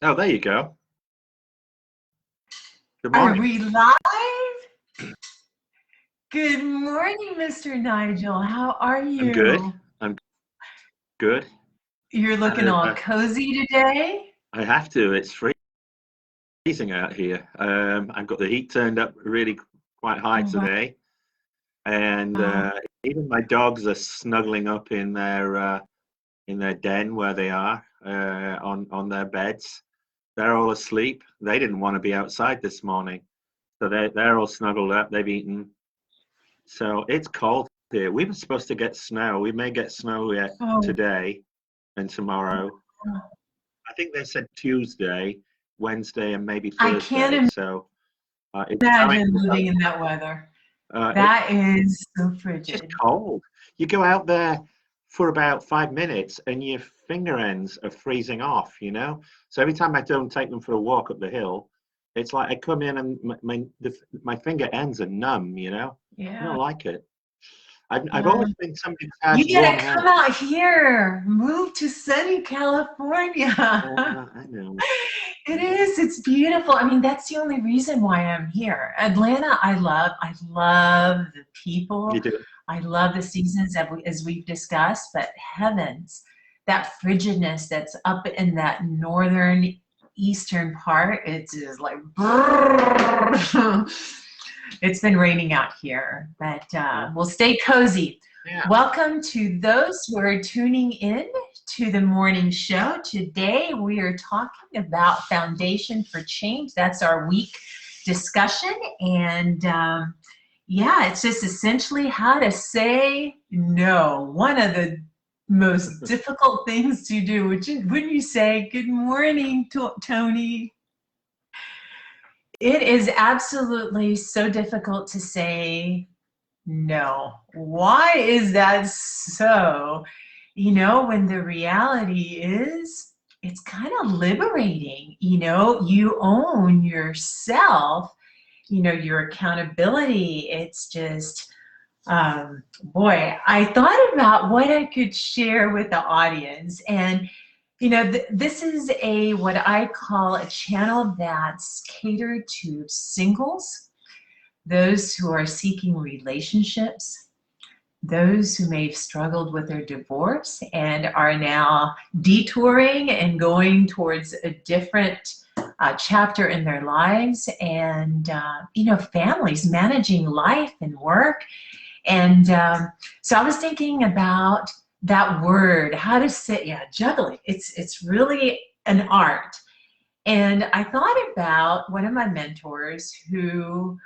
Oh, there you go. Good Are morning. we live? Good morning, Mr. Nigel. How are I'm good. you? I'm good. You're looking all Uh, cozy today. I have to. It's freezing out here. I've got the heat turned up really quite high Oh, today, and wow. even my dogs are snuggling up in their den where they are on their beds. They're all asleep. They didn't want to be outside this morning, so they're all snuggled up. They've eaten. So it's cold here. We were supposed to get snow. We may get snow yet Oh, today and tomorrow. I think they said Tuesday, Wednesday, and maybe I Thursday. can't So it's coming. imagine living in that weather. It's That is so just frigid. cold. You go out there for about 5 minutes, and your finger ends are freezing off. So every time I don't take them for a walk up the hill, it's like I come in and my finger ends are numb. I don't Yeah. like it. I've Yeah. always been somebody who has You gotta warm come hands. out here. Move to sunny California. I know. It is. It's beautiful. I mean, that's the only reason why I'm here. Atlanta, I love. I love the people. You do. I love the seasons as we've discussed. But heavens, that frigidness that's up in that northern eastern part, it's just like it's been raining out here, but Yeah. we'll stay cozy. Yeah. Welcome to those who are tuning in to the morning show. Today we are talking about Foundation for Change. That's our week discussion. And yeah, it's just essentially how to say no. One of the most difficult things to do, which is when you say, "Good morning, Tony." It is absolutely so difficult to say no. Why is that so? When the reality is, it's kind of liberating. You own yourself, your accountability. It's just, boy, I thought about what I could share with the audience. And this is what I call a channel that's catered to singles, those who are seeking relationships, those who may have struggled with their divorce and are now detouring and going towards a different chapter in their lives, and families managing life and work. And so I was thinking about that word, how to say, yeah, juggling. It's really an art. And I thought about one of my mentors who,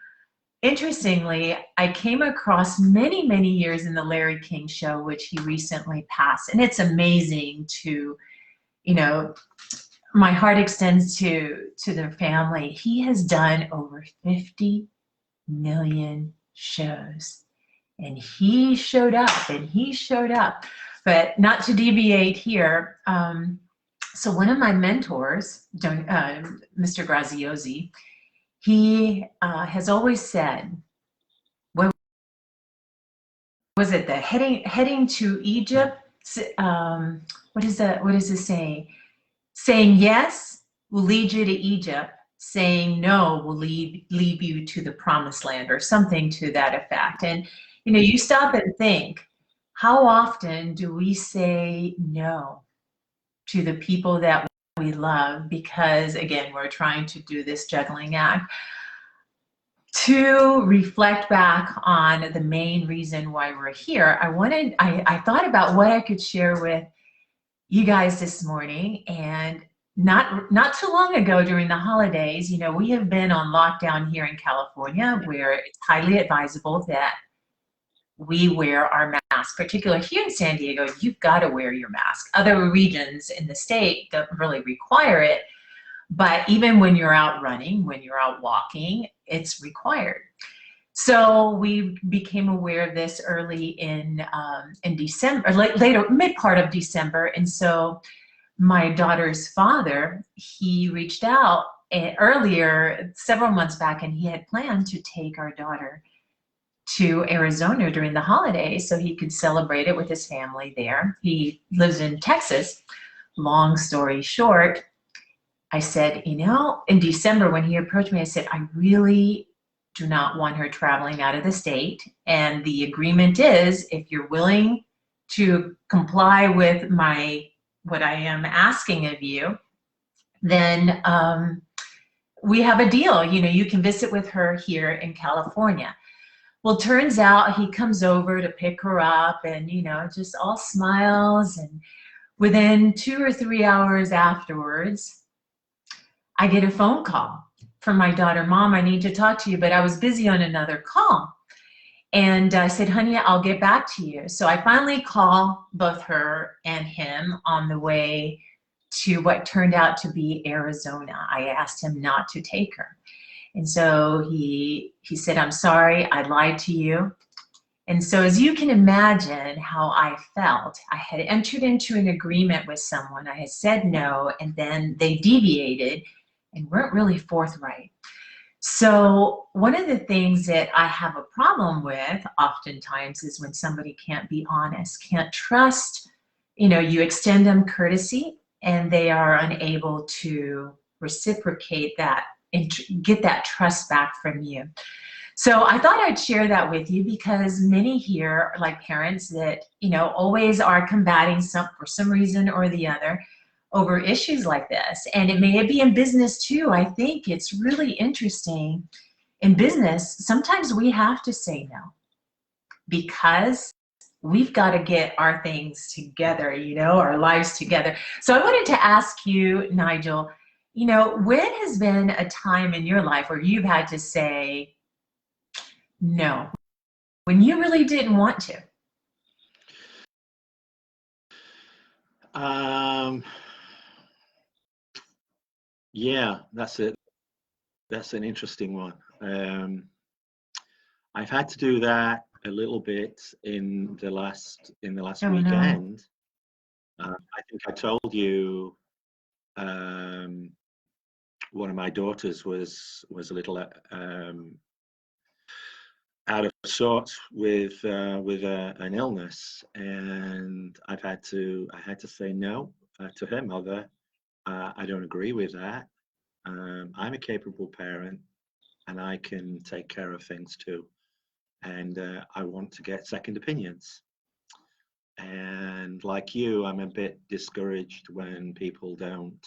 interestingly, I came across many, many years in the Larry King Show, which he recently passed. And it's amazing to, my heart extends to their family. He has done over 50 million shows. And he showed up, and he showed up. But not to deviate here. So one of my mentors, Mr. Graziosi, he has always said, what was it, the heading to Egypt? What is that? What is it saying? Saying yes will lead you to Egypt. Saying no will lead you to the promised land, or something to that effect. And you stop and think, how often do we say no to the people that we love because, again, we're trying to do this juggling act? To reflect back on the main reason why we're here, I thought about what I could share with you guys this morning. And not too long ago, during the holidays, we have been on lockdown here in California, where it's highly advisable that we wear our mask. Particularly here in San Diego, you've got to wear your mask. Other regions in the state don't really require it, but even when you're out running, when you're out walking, it's required. So we became aware of this early in December, later, mid part of December. And so my daughter's father, he reached out earlier, several months back, and he had planned to take our daughter to Arizona during the holidays so he could celebrate it with his family there. He lives in Texas. Long story short, I said, in December when he approached me, I said, I really do not want her traveling out of the state. And the agreement is, if you're willing to comply with what I am asking of you, then we have a deal. You can visit with her here in California. Well, turns out he comes over to pick her up and, just all smiles. And within 2 or 3 hours afterwards, I get a phone call from my daughter. Mom, I need to talk to you, but I was busy on another call. And I said, honey, I'll get back to you. So I finally call both her and him on the way to what turned out to be Arizona. I asked him not to take her. And so he said, I'm sorry, I lied to you. And so as you can imagine how I felt, I had entered into an agreement with someone. I had said no, and then they deviated and weren't really forthright. So one of the things that I have a problem with oftentimes is when somebody can't be honest, can't trust, you extend them courtesy and they are unable to reciprocate that and get that trust back from you. So I thought I'd share that with you because many here are like parents that, always are combating for some reason or the other over issues like this. And it may be in business too. I think it's really interesting. In business, sometimes we have to say no because we've got to get our things together, our lives together. So I wanted to ask you, Nigel, when has been a time in your life where you've had to say no, when you really didn't want to? Yeah, that's it. That's an interesting one. I've had to do that a little bit in the last weekend. No. I think I told you one of my daughters was a little out of sorts with an illness, and I had to say no to her mother. I don't agree with that. I'm a capable parent, and I can take care of things too. And I want to get second opinions. And like you, I'm a bit discouraged when people don't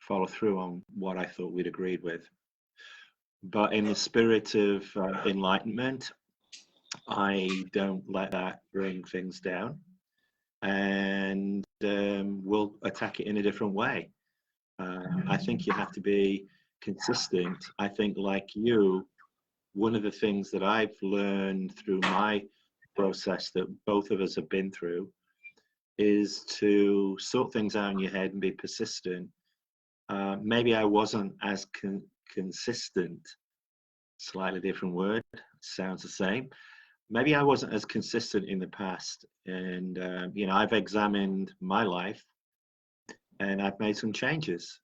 follow through on what I thought we'd agreed with. But in the spirit of enlightenment, I don't let that bring things down, and we'll attack it in a different way. I think you have to be consistent. I think, like you, one of the things that I've learned through my process that both of us have been through is to sort things out in your head and be persistent. Maybe I wasn't as consistent, slightly different word, sounds the same. Maybe I wasn't as consistent in the past, and I've examined my life and I've made some changes.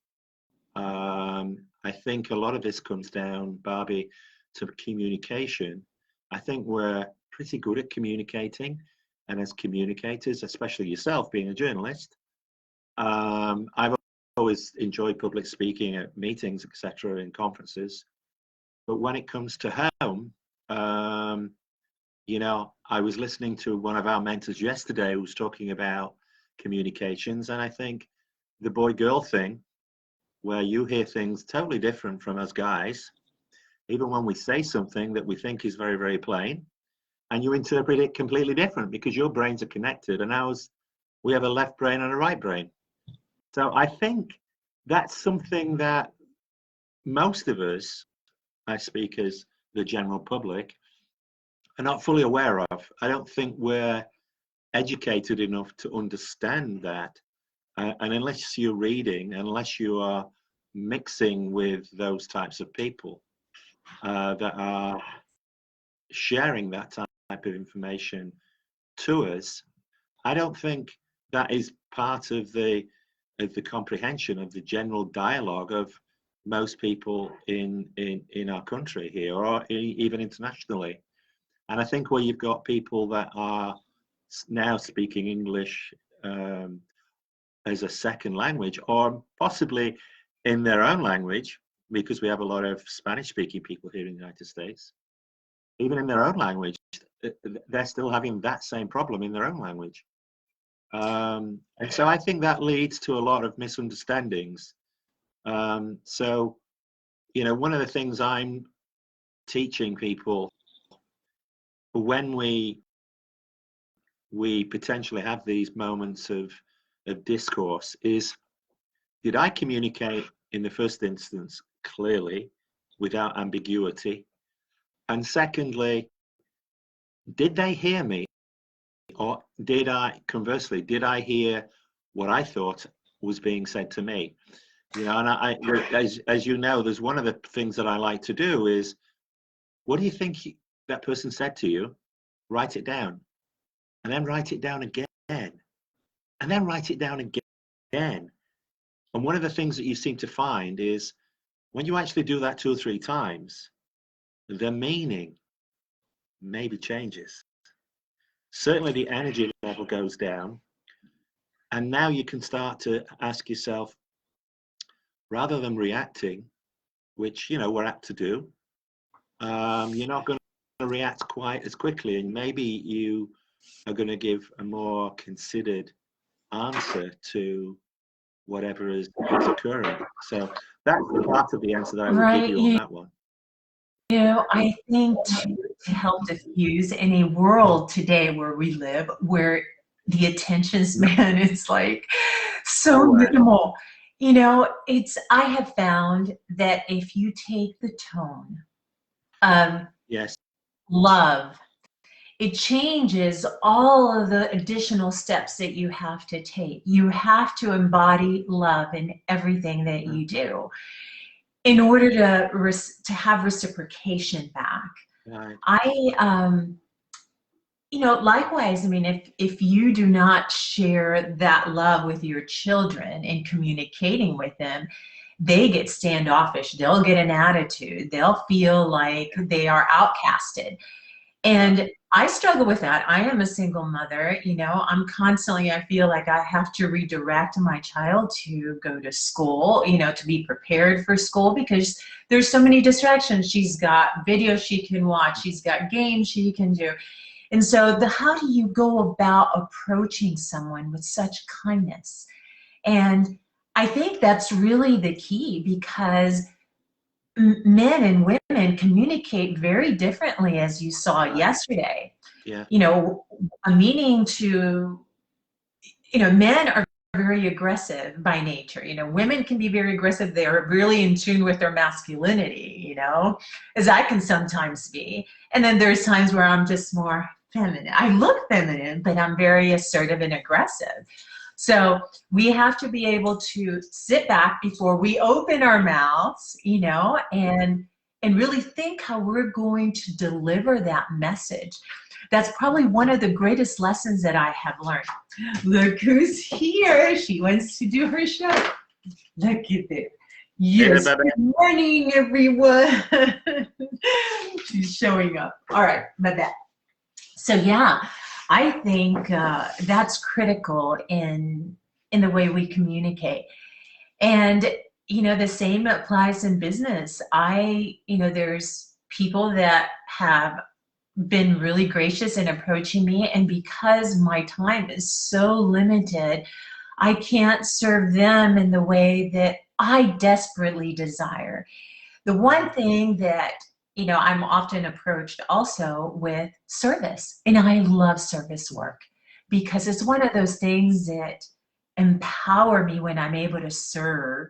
I think a lot of this comes down, Barbie, to communication. I think we're pretty good at communicating, and as communicators, especially yourself being a journalist, I've always enjoyed public speaking at meetings, etc., in conferences. But when it comes to home, I was listening to one of our mentors yesterday who was talking about communications, and I think the boy-girl thing, where you hear things totally different from us guys, even when we say something that we think is very, very plain, and you interpret it completely different because your brains are connected, and ours, we have a left brain and a right brain. So I think that's something that most of us, I speak as the general public, are not fully aware of. I don't think we're educated enough to understand that. And unless you're reading, unless you are mixing with those types of people that are sharing that type of information to us, I don't think that is part of the comprehension of the general dialogue of most people in our country here, or even internationally. And I think where you've got people that are now speaking English as a second language, or possibly in their own language, because we have a lot of Spanish-speaking people here in the United States. Even in their own language, they're still having that same problem in their own language. And so I think that leads to a lot of misunderstandings. So, you know, one of the things I'm teaching people when we potentially have these moments of discourse is, did I communicate in the first instance clearly, without ambiguity? And secondly, did they hear me? Or did I, conversely, did I hear what I thought was being said to me? You know, and as you know, there's one of the things that I like to do is, what do you think that person said to you? Write it down. And then write it down again. And then write it down again. And one of the things that you seem to find is, when you actually do that 2 or 3 times, the meaning maybe changes. Certainly the energy level goes down. And now you can start to ask yourself, rather than reacting, which, you know, we're apt to do, you're not going to react quite as quickly. And maybe you are going to give a more considered answer to whatever is occurring. So that's part of the answer that I would give you on that one. You know, I think to help diffuse in a world today where we live, where the attention span is like so minimal, you know, I have found that if you take the tone of love, it changes all of the additional steps that you have to take. You have to embody love in everything that you do in order to have reciprocation back. Right. You know, likewise, I mean, if you do not share that love with your children and communicating with them, they get standoffish, they'll get an attitude, they'll feel like they are outcasted. And I struggle with that. I am a single mother, you know, I feel like I have to redirect my child to go to school, you know, to be prepared for school, because there's so many distractions. She's got videos she can watch, she's got games she can do. And so how do you go about approaching someone with such kindness? And I think that's really the key, because men and women communicate very differently, as you saw yesterday. Yeah. You know, men are very aggressive by nature. You know, women can be very aggressive. They are really in tune with their masculinity, you know, as I can sometimes be. And then there's times where I'm just more feminine. I look feminine, but I'm very assertive and aggressive. So we have to be able to sit back before we open our mouths, you know, and really think how we're going to deliver that message. That's probably one of the greatest lessons that I have learned. Look who's here. She wants to do her show. Look at it. Yes. Good morning, everyone. She's showing up. All right, Babette. So yeah, I think that's critical in the way we communicate. And, you know, the same applies in business. You know, there's people that have been really gracious in approaching me, and because my time is so limited, I can't serve them in the way that I desperately desire. The one thing that, you know, I'm often approached also with service, and I love service work because it's one of those things that empower me when I'm able to serve.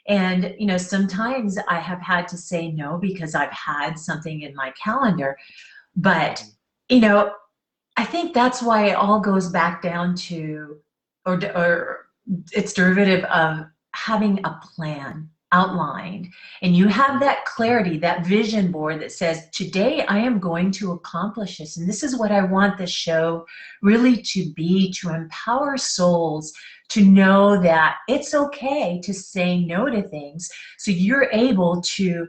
And, you know, sometimes I have had to say no because I've had something in my calendar. But, you know, I think that's why it all goes back down to, or it's derivative of having a plan outlined. And you have that clarity, that vision board that says, today I am going to accomplish this. And this is what I want the show really to be, to empower souls to know that it's okay to say no to things, so you're able to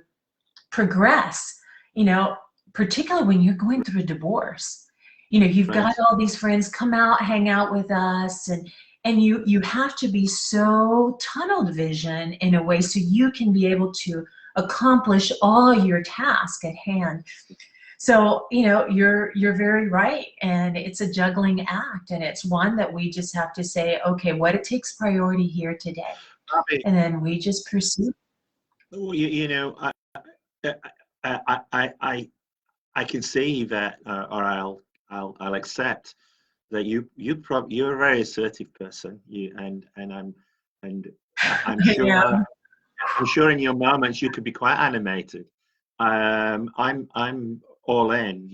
progress, you know, particularly when you're going through a divorce. You know, you've got all these friends come out, hang out with us, and And you have to be so tunnel vision in a way so you can be able to accomplish all your tasks at hand. So, you're very right. And it's a juggling act. And it's one that we just have to say, okay, what it takes priority here today. And then we just pursue. I can see that, or I'll accept that you're a very assertive person. I'm sure Yeah. I'm sure in your moments you could be quite animated. I'm all in.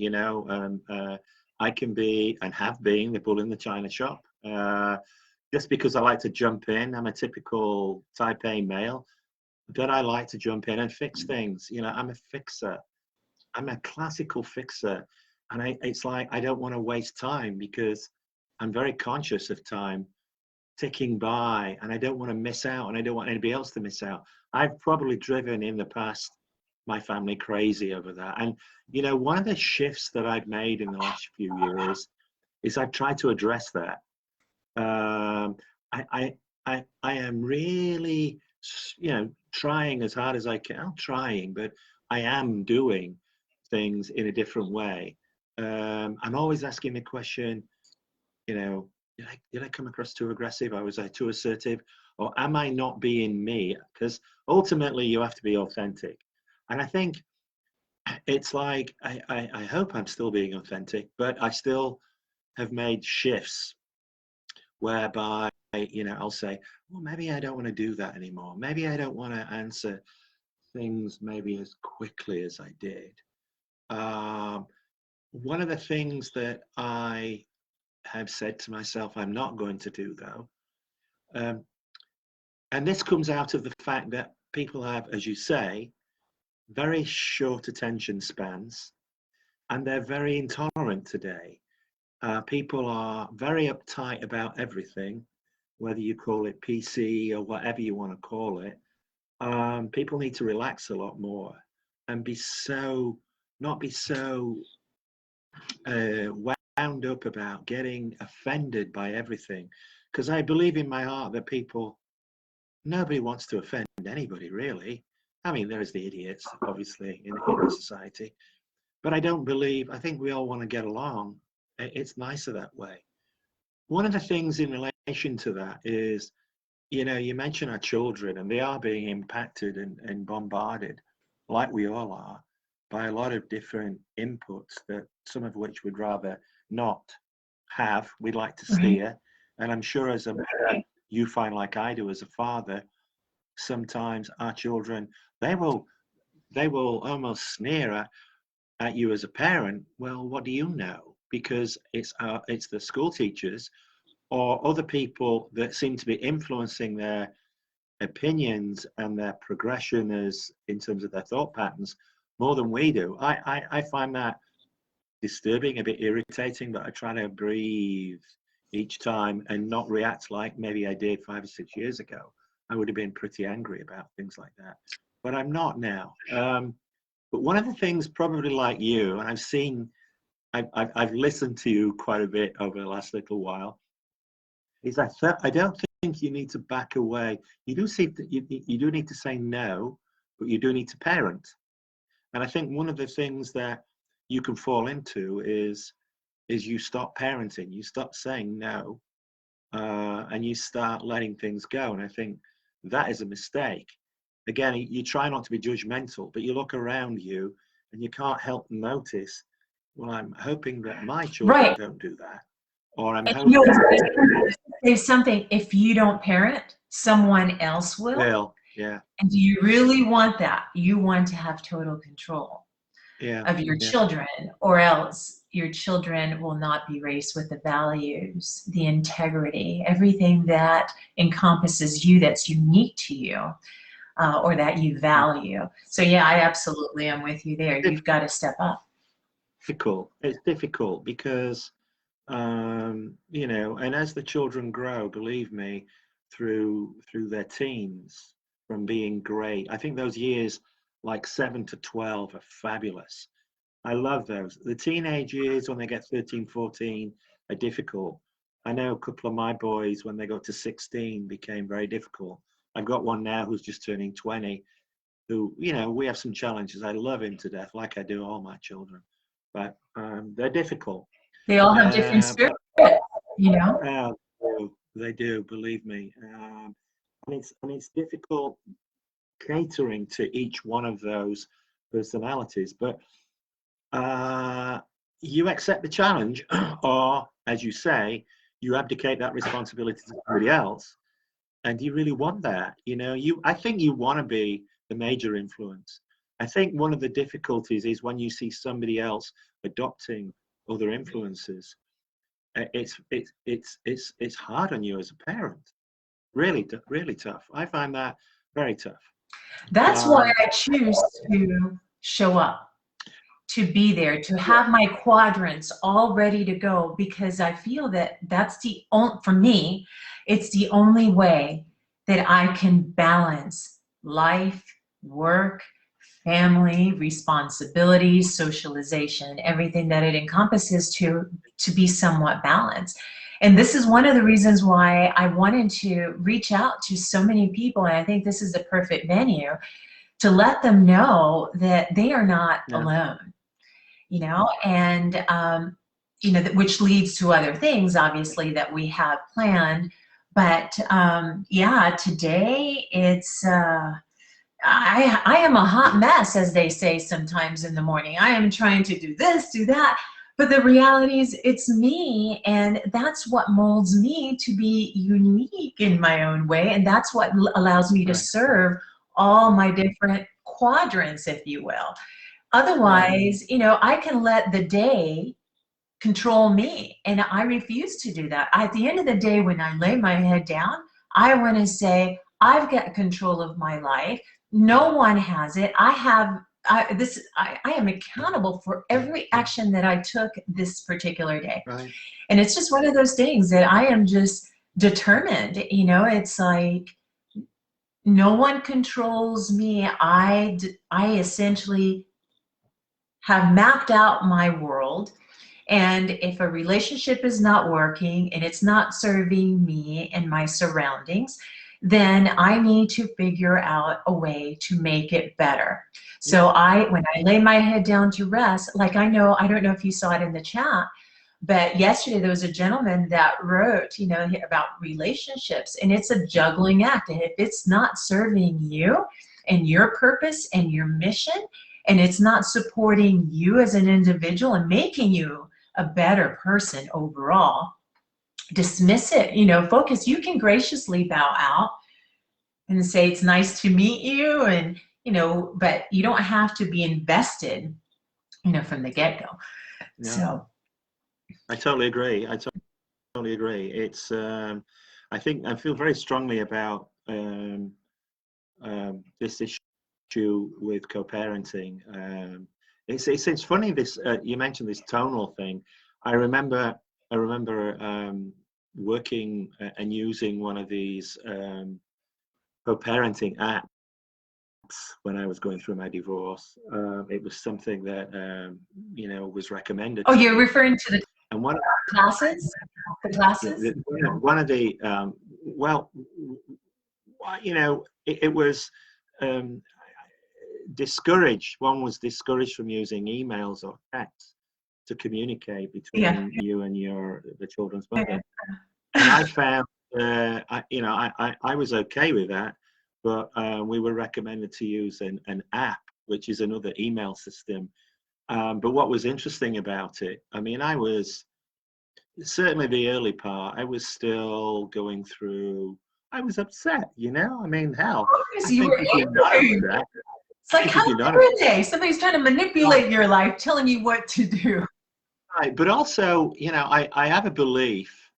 I can be and have been the bull in the china shop. Just because I like to jump in, I'm a typical type A male, but I like to jump in and fix things. I'm a fixer. I'm a classical fixer, and it's like I don't want to waste time because I'm very conscious of time ticking by, and I don't want to miss out, and I don't want anybody else to miss out. I've probably driven in the past my family crazy over that. And one of the shifts that I've made in the last few years is I've tried to address that. I am really, trying as hard as I can. I'm trying, but I am doing things in a different way. I'm always asking the question, did I come across too aggressive? Or was I too assertive? Or am I not being me? Because ultimately you have to be authentic. And I think it's like, I hope I'm still being authentic, but I still have made shifts whereby, I'll say, well, maybe I don't want to do that anymore. Maybe I don't want to answer things maybe as quickly as I did. One of the things that I have said to myself I'm not going to do, though, and this comes out of the fact that people have, as you say, very short attention spans, and they're very intolerant today. People are very uptight about everything, whether you call it PC or whatever you want to call it. People need to relax a lot more and not be so wound up about getting offended by everything. Because I believe in my heart that nobody wants to offend anybody, really. I mean, there's the idiots, obviously, in the society. But I think we all want to get along. It's nicer that way. One of the things in relation to that is, you mentioned our children, and they are being impacted and bombarded, like we all are, by a lot of different inputs that some of which we'd rather not have. We'd like to steer. And I'm sure as a parent, you find, like I do as a father, sometimes our children, they will almost sneer at you as a parent. Well, what do you know? Because it's the school teachers or other people that seem to be influencing their opinions and their progression as in terms of their thought patterns more than we do. I find that disturbing, a bit irritating, but I try to breathe each time and not react like maybe I did 5 or 6 years ago. I would have been pretty angry about things like that, but I'm not now. But one of the things, probably like you, and I've listened to you quite a bit over the last little while, is I don't think you need to back away. You do need to say no, but you do need to parent. And I think one of the things that you can fall into is you stop parenting, you stop saying no, and you start letting things go. And I think that is a mistake. Again, you try not to be judgmental, but you look around you and you can't help notice, well, I'm hoping that my children don't do that. Or I'm hoping there's something, if you don't parent, someone else will. Well, yeah. And do you really want that? You want to have total control of your children, or else your children will not be raised with the values, the integrity, everything that encompasses you that's unique to you, or that you value. So yeah, I absolutely am with you there. You've got to step up. It's difficult because, and as the children grow, believe me, through their teens, from being great, I think those years like 7 to 12 are fabulous. I love those. The teenage years when they get 13, 14 are difficult. I know a couple of my boys, when they got to 16, became very difficult. I've got one now who's just turning 20, who, we have some challenges. I love him to death, like I do all my children, but they're difficult. They all have different spirits, you know? They do, believe me. And it's difficult catering to each one of those personalities, but you accept the challenge, or, as you say, you abdicate that responsibility to somebody else. And do you really want that? I think you want to be the major influence. I think one of the difficulties is when you see somebody else adopting other influences. It's hard on you as a parent. Really, really tough. I find that very tough. That's why I choose to show up, to be there, to have my quadrants all ready to go, because I feel that that's for me, it's the only way that I can balance life, work, family, responsibilities, socialization, everything that it encompasses to be somewhat balanced. And this is one of the reasons why I wanted to reach out to so many people, and I think this is the perfect venue to let them know that they are not alone, and which leads to other things, obviously, that we have planned. But yeah, today it's I am a hot mess, as they say sometimes in the morning. I am trying to do this, do that. But the reality is it's me, and that's what molds me to be unique in my own way. And that's what allows me to serve all my different quadrants, if you will. Otherwise, I can let the day control me, and I refuse to do that. At the end of the day, when I lay my head down, I want to say, I've got control of my life. No one has it. I am accountable for every action that I took this particular day. Right. And it's just one of those things that I am just determined. It's like no one controls me. I essentially have mapped out my world. And if a relationship is not working and it's not serving me and my surroundings, then I need to figure out a way to make it better. So when I lay my head down to rest, like I don't know if you saw it in the chat, but yesterday there was a gentleman that wrote, about relationships, and it's a juggling act. And if it's not serving you and your purpose and your mission, and it's not supporting you as an individual and making you a better person overall, dismiss it, focus. You can graciously bow out and say, it's nice to meet you. And, but you don't have to be invested, from the get-go. No. So. I totally agree. It's, I think I feel very strongly about this issue with co-parenting. It's funny, this you mentioned this tonal thing. I remember working and using one of these co-parenting apps when I was going through my divorce. It was something that was recommended. Oh, you're referring to the and one classes? The classes? One of the it was discouraged. One was discouraged from using emails or text to communicate between you and the children's mother. And I found, I was okay with that, but we were recommended to use an app, which is another email system. But what was interesting about it, I was certainly the early part, I was still going through, I was upset, hell. You were angry. It's like, how dare they? Somebody's trying to manipulate your life, telling you what to do. Right, but also, I have a belief,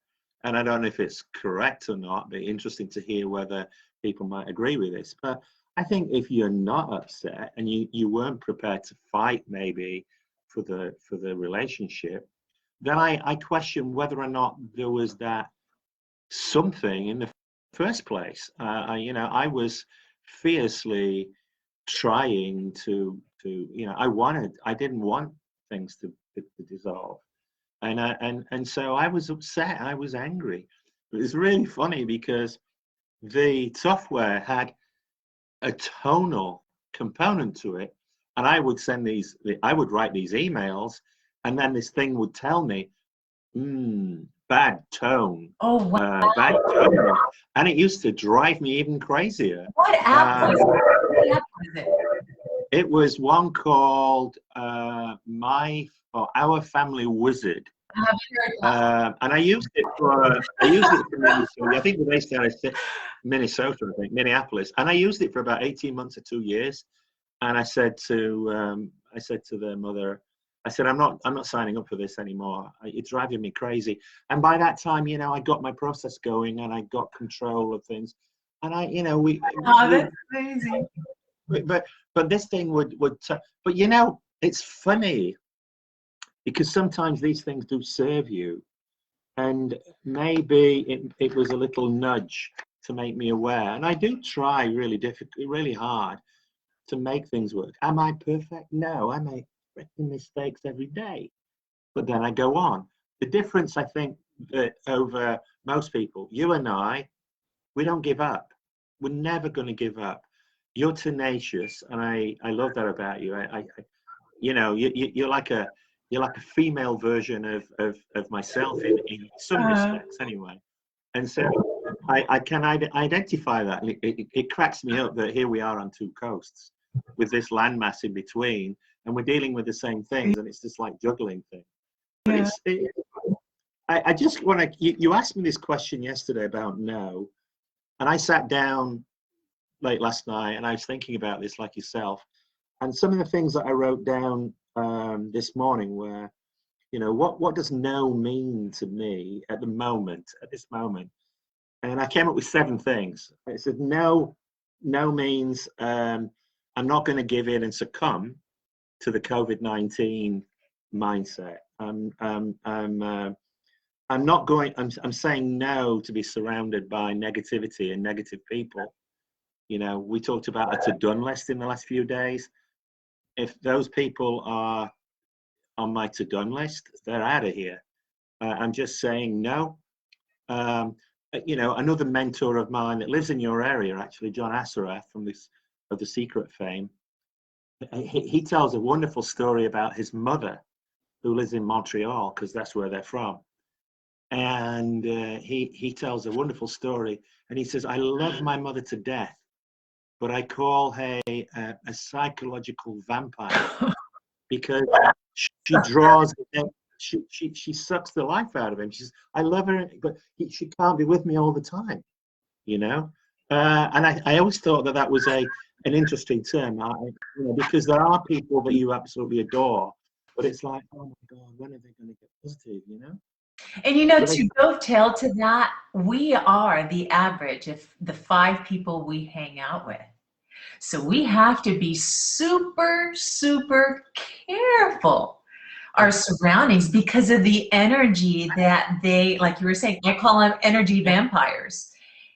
and I don't know if it's correct or not, but interesting to hear whether people might agree with this. But I think if you're not upset and you weren't prepared to fight maybe for the relationship, then I question whether or not there was that something in the first place. I was fiercely trying to I didn't want things to dissolve. And so I was upset. I was angry. It was really funny because the software had a tonal component to it, and I would write these emails, and then this thing would tell me, bad tone, Oh, wow. bad tone, and it used to drive me even crazier. What app was it? What app was it? It was one called Our Family Wizard. Have you heard that? And I used it for Minnesota. I think we're based out of Minnesota, I think, Minneapolis. And I used it for about 18 months or 2 years. And I said to their mother, I said, I'm not signing up for this anymore. It's driving me crazy. And by that time, I got my process going and I got control of things. And That's amazing. But this thing would but it's funny because sometimes these things do serve you, and maybe it was a little nudge to make me aware. And I do try really hard to make things work. Am I perfect? No, I make freaking mistakes every day, but then I go on. The difference, I think, that over most people, you and I, we don't give up. We're never going to give up. You're tenacious, and I love that about you. You're like a female version of myself in some respects, anyway. And so I can identify that. It cracks me up that here we are on two coasts with this landmass in between, and we're dealing with the same things, and it's just like juggling things. But I just want to. You asked me this question yesterday about no, and I sat down late last night and I was thinking about this like yourself, and some of the things that I wrote down this morning were, what does no mean to me at this moment? And I came up with 7 things. I said no means I'm not going to give in and succumb to the COVID-19 mindset. I'm saying no to be surrounded by negativity and negative people. We talked about a to-done list in the last few days. If those people are on my to-done list, they're out of here. I'm just saying no. Another mentor of mine that lives in your area, actually, John Assaraf of The Secret fame, he tells a wonderful story about his mother, who lives in Montreal, because that's where they're from. And he tells a wonderful story, and he says, I love my mother to death, but I call her a psychological vampire because she draws, she sucks the life out of him. She says, I love her, but she can't be with me all the time, And I always thought that was an interesting term, because there are people that you absolutely adore, but it's like, oh my God, when are they going to get positive, And to dovetail to that, we are the average of the 5 people we hang out with. So we have to be super, super careful our surroundings because of the energy that they, like you were saying, I call them energy vampires.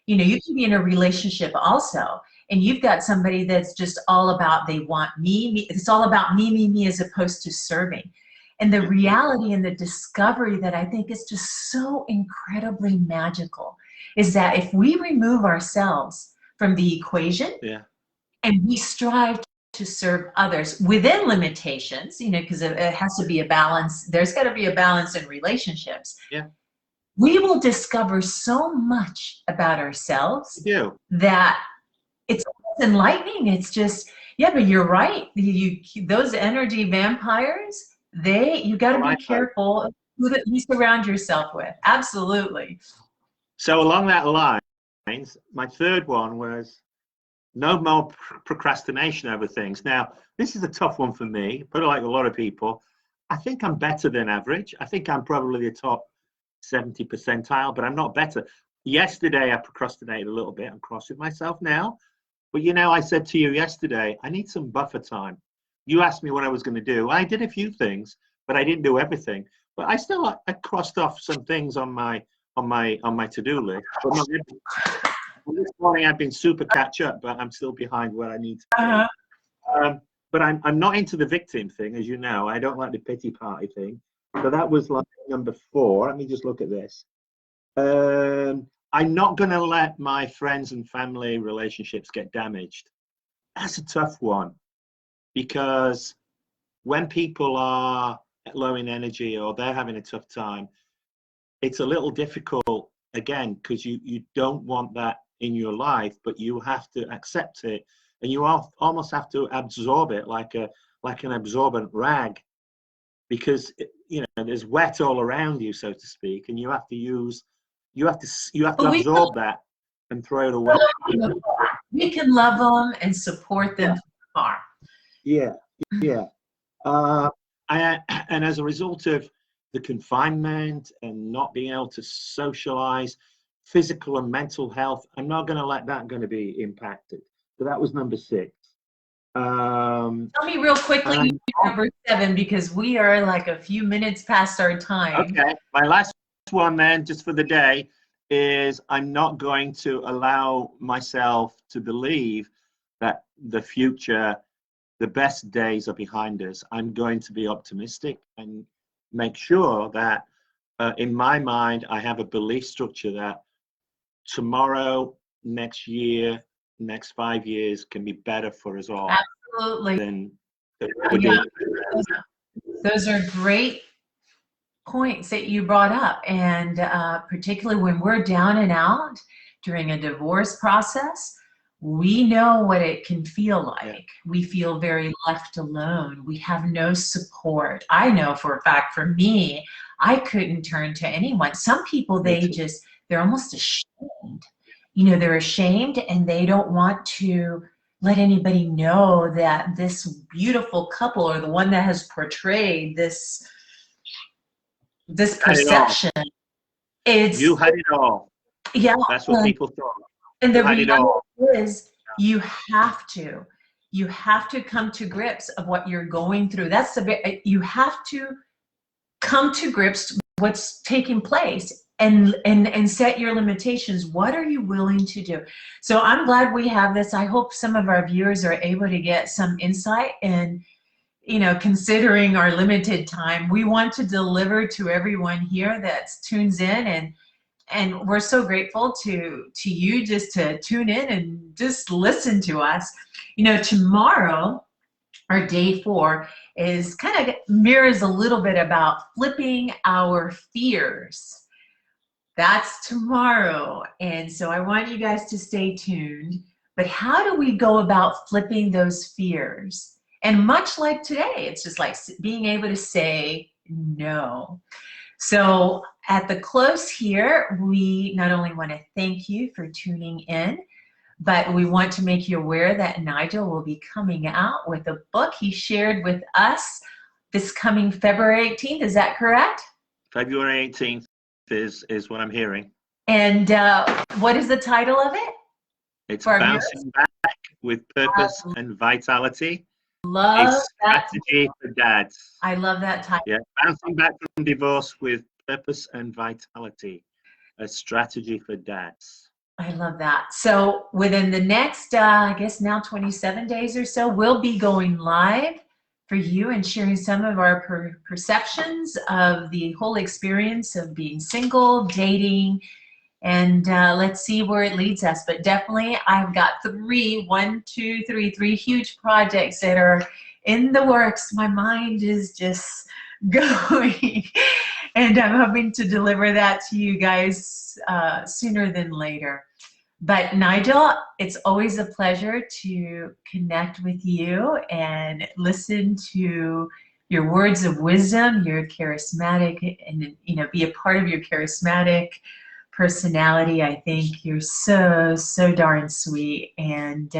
You can be in a relationship also, and you've got somebody that's just all about, they want me. It's all about me, as opposed to serving. And the reality and the discovery that I think is just so incredibly magical is that if we remove ourselves from the equation, and we strive to serve others within limitations, because it has to be a balance. There's got to be a balance in relationships. We will discover so much about ourselves that it's enlightening. It's just, but you're right. Those energy vampires, you got to be careful who you surround yourself with. Absolutely. So along that lines, my third one was no more procrastination over things. Now, this is a tough one for me, but like a lot of people, I think I'm better than average. I think I'm probably the top 70 percentile, but I'm not better. Yesterday, I procrastinated a little bit. I'm cross with myself now. But I said to you yesterday, I need some buffer time. You asked me what I was going to do. I did a few things, but I didn't do everything. But I crossed off some things on my to-do list. But not everything. This morning I've been super catch up, but I'm still behind where I need to be. But I'm not into the victim thing, as you know. I don't like the pity party thing. So that was like number 4. Let me just look at this. I'm not going to let my friends and family relationships get damaged. That's a tough one, because when people are low in energy or they're having a tough time, it's a little difficult, again, because you don't want that in your life, but you have to accept it, and you almost have to absorb it like an absorbent rag, because there's wet all around you, so to speak, and you have to absorb that and throw it away. We can love them and support them from afar. Yeah. And as a result of the confinement and not being able to socialize, physical and mental health, I'm not going to let that going to be impacted. So that was number 6. Tell me real quickly number 7, because we are like a few minutes past our time. Okay, my last one then, just for the day, is I'm not going to allow myself to believe that the future, the best days are behind us. I'm going to be optimistic and make sure that in my mind, I have a belief structure that tomorrow, next year, next 5 years can be better for us all. Absolutely. Than those are great points that you brought up, and particularly when we're down and out during a divorce process, we know what it can feel like. Yeah. We feel very left alone. We have no support. I know for a fact, for me, I couldn't turn to anyone. Some people, they're almost ashamed. They're ashamed, and they don't want to let anybody know that this beautiful couple, or the one that has portrayed this perception, you had it all. Yeah, that's what people thought. And the reality is, you have to come to grips of what you're going through. You have to come to grips with what's taking place, and set your limitations. What are you willing to do? So I'm glad we have this. I hope some of our viewers are able to get some insight, and considering our limited time, we want to deliver to everyone here that tunes in, and we're so grateful to you just to tune in and just listen to us. Tomorrow, our day 4 is kind of mirrors a little bit about flipping our fears. That's tomorrow. And so I want you guys to stay tuned. But how do we go about flipping those fears? And much like today, it's just like being able to say no. So at the close here, we not only want to thank you for tuning in, but we want to make you aware that Nigel will be coming out with a book he shared with us this coming February 18th. Is that correct? February 18th is what I'm hearing. And what is the title of it? It's Bouncing Back with Purpose and Vitality. Love a strategy for dads. I love that title. Yeah, Bouncing Back from Divorce with Purpose and Vitality, a strategy for dads. I love that. So within the next, I guess now 27 days or so, we'll be going live for you and sharing some of our perceptions of the whole experience of being single, dating, and let's see where it leads us. But definitely, I've got three huge projects that are in the works. My mind is just going, and I'm hoping to deliver that to you guys sooner than later. But Nigel, it's always a pleasure to connect with you and listen to your words of wisdom. You're charismatic, and be a part of your charismatic personality. I think you're so darn sweet, and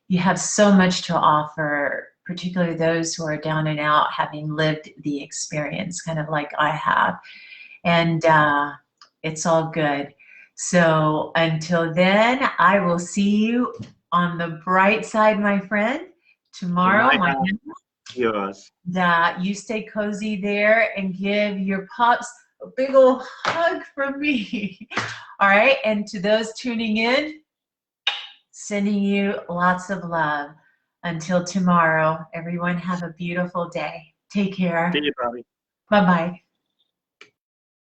you have so much to offer, particularly those who are down and out, having lived the experience, kind of like I have. And it's all good. So until then, I will see you on the bright side, my friend. Tomorrow, yours. You stay cozy there and give your pups a big old hug from me. All right, and to those tuning in, sending you lots of love. Until tomorrow, everyone have a beautiful day. Take care. See you, Bobby. Bye-bye.